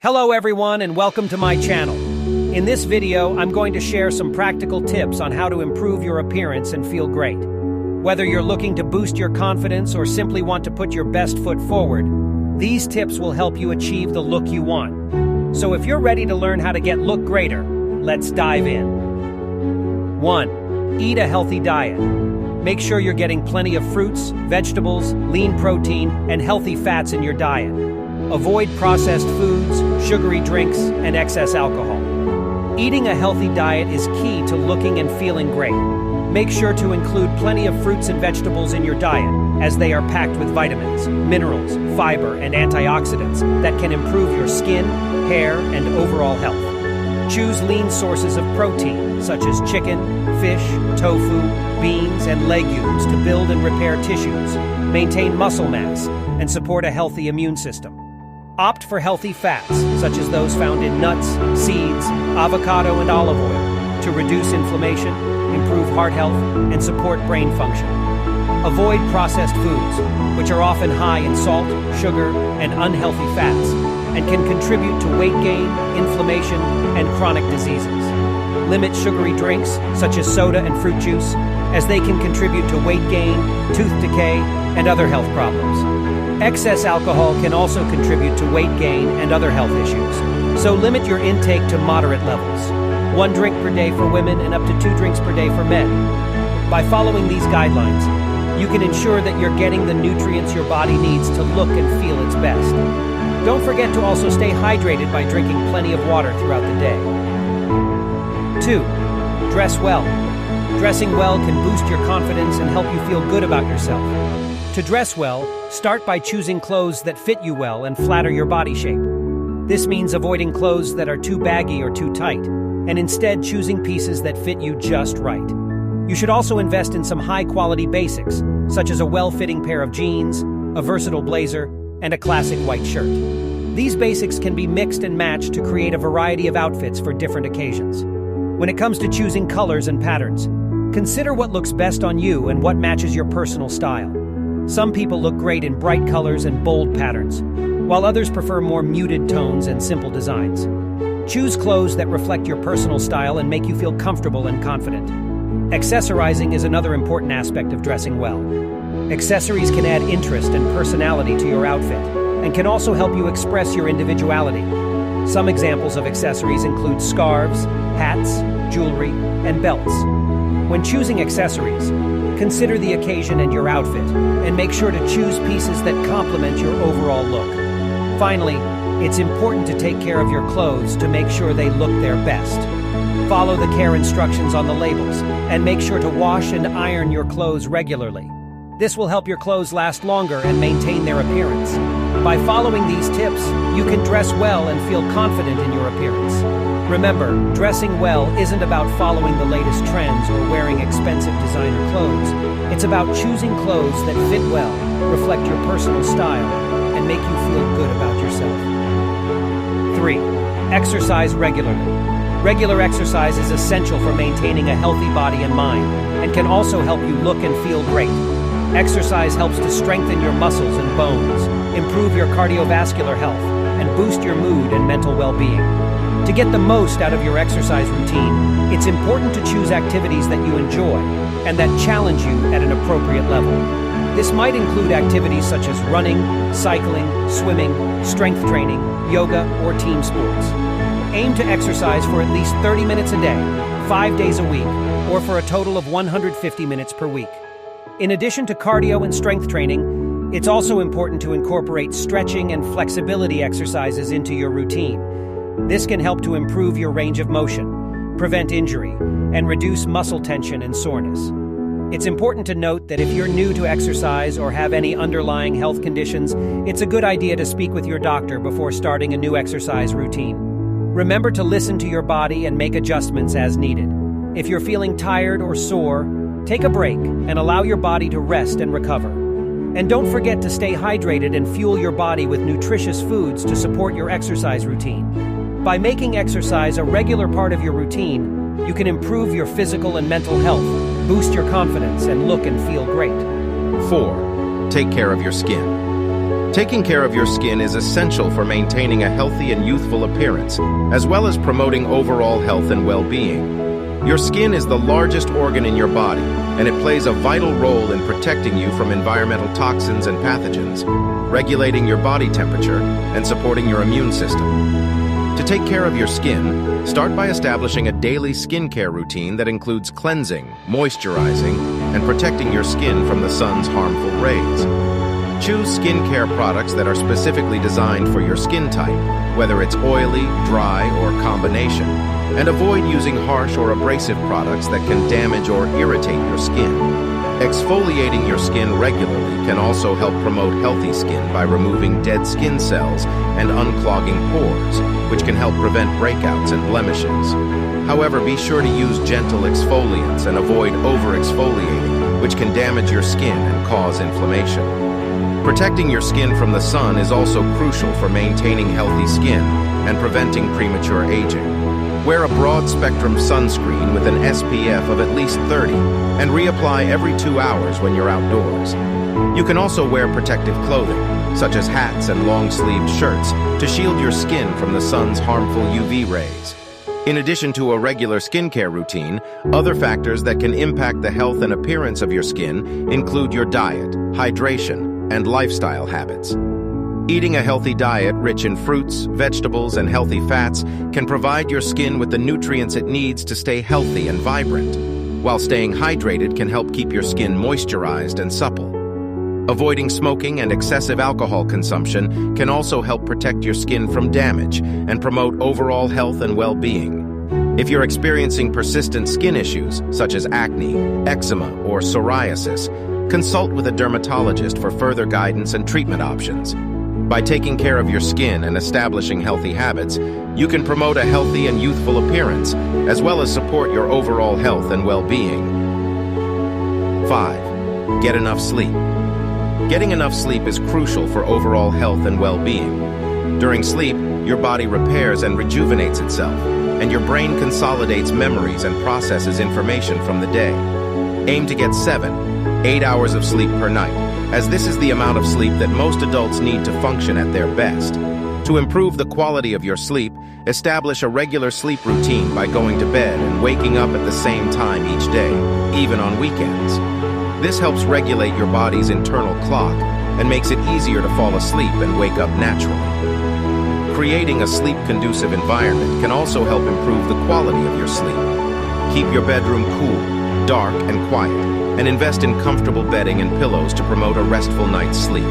Hello everyone and welcome to my channel. In this video, I'm going to share some practical tips on how to improve your appearance and feel great. Whether you're looking to boost your confidence or simply want to put your best foot forward, these tips will help you achieve the look you want. So if you're ready to learn how to get look greater, let's dive in. 1. Eat a healthy diet. Make sure you're getting plenty of fruits, vegetables, lean protein, and healthy fats in your diet. Avoid processed foods, sugary drinks, and excess alcohol. Eating a healthy diet is key to looking and feeling great. Make sure to include plenty of fruits and vegetables in your diet, as they are packed with vitamins, minerals, fiber, and antioxidants that can improve your skin, hair, and overall health. Choose lean sources of protein, such as chicken, fish, tofu, beans, and legumes to build and repair tissues, maintain muscle mass, and support a healthy immune system. Opt for healthy fats, such as those found in nuts, seeds, avocado, and olive oil, to reduce inflammation, improve heart health, and support brain function. Avoid processed foods, which are often high in salt, sugar, and unhealthy fats, and can contribute to weight gain, inflammation, and chronic diseases. Limit sugary drinks, such as soda and fruit juice, as they can contribute to weight gain, tooth decay, and other health problems. Excess alcohol can also contribute to weight gain and other health issues, so limit your intake to moderate levels. 1 drink per day for women and up to 2 drinks per day for men. By following these guidelines, you can ensure that you're getting the nutrients your body needs to look and feel its best. Don't forget to also stay hydrated by drinking plenty of water throughout the day. 2. Dress well. Dressing well can boost your confidence and help you feel good about yourself. To dress well, start by choosing clothes that fit you well and flatter your body shape. This means avoiding clothes that are too baggy or too tight, and instead choosing pieces that fit you just right. You should also invest in some high-quality basics, such as a well-fitting pair of jeans, a versatile blazer, and a classic white shirt. These basics can be mixed and matched to create a variety of outfits for different occasions. When it comes to choosing colors and patterns, consider what looks best on you and what matches your personal style. Some people look great in bright colors and bold patterns, while others prefer more muted tones and simple designs. Choose clothes that reflect your personal style and make you feel comfortable and confident. Accessorizing is another important aspect of dressing well. Accessories can add interest and personality to your outfit, and can also help you express your individuality. Some examples of accessories include scarves, hats, jewelry, and belts. When choosing accessories, consider the occasion and your outfit, and make sure to choose pieces that complement your overall look. Finally, it's important to take care of your clothes to make sure they look their best. Follow the care instructions on the labels, and make sure to wash and iron your clothes regularly. This will help your clothes last longer and maintain their appearance. By following these tips, you can dress well and feel confident in your appearance. Remember, dressing well isn't about following the latest trends or wearing expensive designer clothes. It's about choosing clothes that fit well, reflect your personal style, and make you feel good about yourself. 3. Exercise regularly. Regular exercise is essential for maintaining a healthy body and mind, and can also help you look and feel great. Exercise helps to strengthen your muscles and bones, improve your cardiovascular health, and boost your mood and mental well-being. To get the most out of your exercise routine, it's important to choose activities that you enjoy and that challenge you at an appropriate level. This might include activities such as running, cycling, swimming, strength training, yoga, or team sports. Aim to exercise for at least 30 minutes a day, 5 days a week, or for a total of 150 minutes per week. In addition to cardio and strength training, it's also important to incorporate stretching and flexibility exercises into your routine. This can help to improve your range of motion, prevent injury, and reduce muscle tension and soreness. It's important to note that if you're new to exercise or have any underlying health conditions, it's a good idea to speak with your doctor before starting a new exercise routine. Remember to listen to your body and make adjustments as needed. If you're feeling tired or sore, take a break and allow your body to rest and recover. And don't forget to stay hydrated and fuel your body with nutritious foods to support your exercise routine. By making exercise a regular part of your routine, you can improve your physical and mental health, boost your confidence, and look and feel great. 4. Take care of your skin. Taking care of your skin is essential for maintaining a healthy and youthful appearance, as well as promoting overall health and well-being. Your skin is the largest organ in your body, and it plays a vital role in protecting you from environmental toxins and pathogens, regulating your body temperature, and supporting your immune system. To take care of your skin, start by establishing a daily skincare routine that includes cleansing, moisturizing, and protecting your skin from the sun's harmful rays. Choose skincare products that are specifically designed for your skin type, whether it's oily, dry, or combination, and avoid using harsh or abrasive products that can damage or irritate your skin. Exfoliating your skin regularly can also help promote healthy skin by removing dead skin cells and unclogging pores, which can help prevent breakouts and blemishes. However, be sure to use gentle exfoliants and avoid over-exfoliating, which can damage your skin and cause inflammation. Protecting your skin from the sun is also crucial for maintaining healthy skin and preventing premature aging. Wear a broad-spectrum sunscreen with an SPF of at least 30 and reapply every 2 hours when you're outdoors. You can also wear protective clothing, such as hats and long-sleeved shirts, to shield your skin from the sun's harmful UV rays. In addition to a regular skincare routine, other factors that can impact the health and appearance of your skin include your diet, hydration, and lifestyle habits. Eating a healthy diet rich in fruits, vegetables, and healthy fats can provide your skin with the nutrients it needs to stay healthy and vibrant, while staying hydrated can help keep your skin moisturized and supple. Avoiding smoking and excessive alcohol consumption can also help protect your skin from damage and promote overall health and well-being. If you're experiencing persistent skin issues, such as acne, eczema, or psoriasis, consult with a dermatologist for further guidance and treatment options. By taking care of your skin and establishing healthy habits, you can promote a healthy and youthful appearance, as well as support your overall health and well-being. 5. Get enough sleep. Getting enough sleep is crucial for overall health and well-being. During sleep, your body repairs and rejuvenates itself, and your brain consolidates memories and processes information from the day. Aim to get 7-8 hours of sleep per night, as this is the amount of sleep that most adults need to function at their best. To improve the quality of your sleep, establish a regular sleep routine by going to bed and waking up at the same time each day, even on weekends. This helps regulate your body's internal clock and makes it easier to fall asleep and wake up naturally. Creating a sleep-conducive environment can also help improve the quality of your sleep. Keep your bedroom cool, dark, and quiet, and invest in comfortable bedding and pillows to promote a restful night's sleep.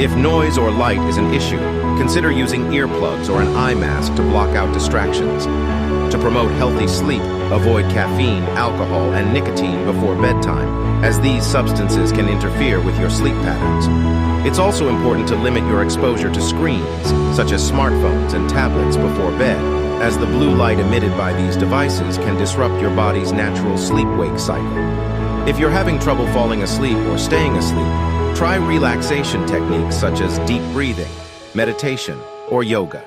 If noise or light is an issue, consider using earplugs or an eye mask to block out distractions. To promote healthy sleep, avoid caffeine, alcohol, and nicotine before bedtime, as these substances can interfere with your sleep patterns. It's also important to limit your exposure to screens, such as smartphones and tablets before bed, as the blue light emitted by these devices can disrupt your body's natural sleep-wake cycle. If you're having trouble falling asleep or staying asleep, try relaxation techniques such as deep breathing, meditation, or yoga.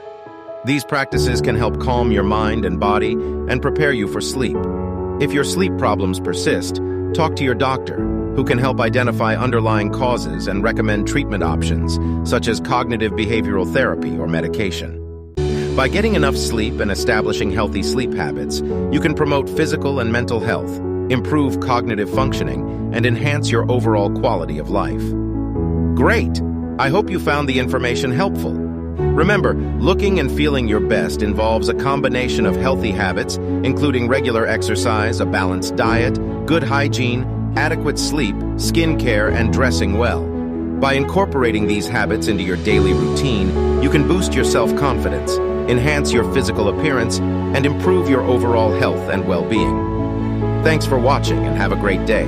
These practices can help calm your mind and body and prepare you for sleep. If your sleep problems persist, talk to your doctor, who can help identify underlying causes and recommend treatment options, such as cognitive behavioral therapy or medication. By getting enough sleep and establishing healthy sleep habits, you can promote physical and mental health, improve cognitive functioning, and enhance your overall quality of life. Great! I hope you found the information helpful. Remember, looking and feeling your best involves a combination of healthy habits, including regular exercise, a balanced diet, good hygiene, adequate sleep, skincare, and dressing well. By incorporating these habits into your daily routine, you can boost your self-confidence, enhance your physical appearance, and improve your overall health and well-being. Thanks for watching and have a great day.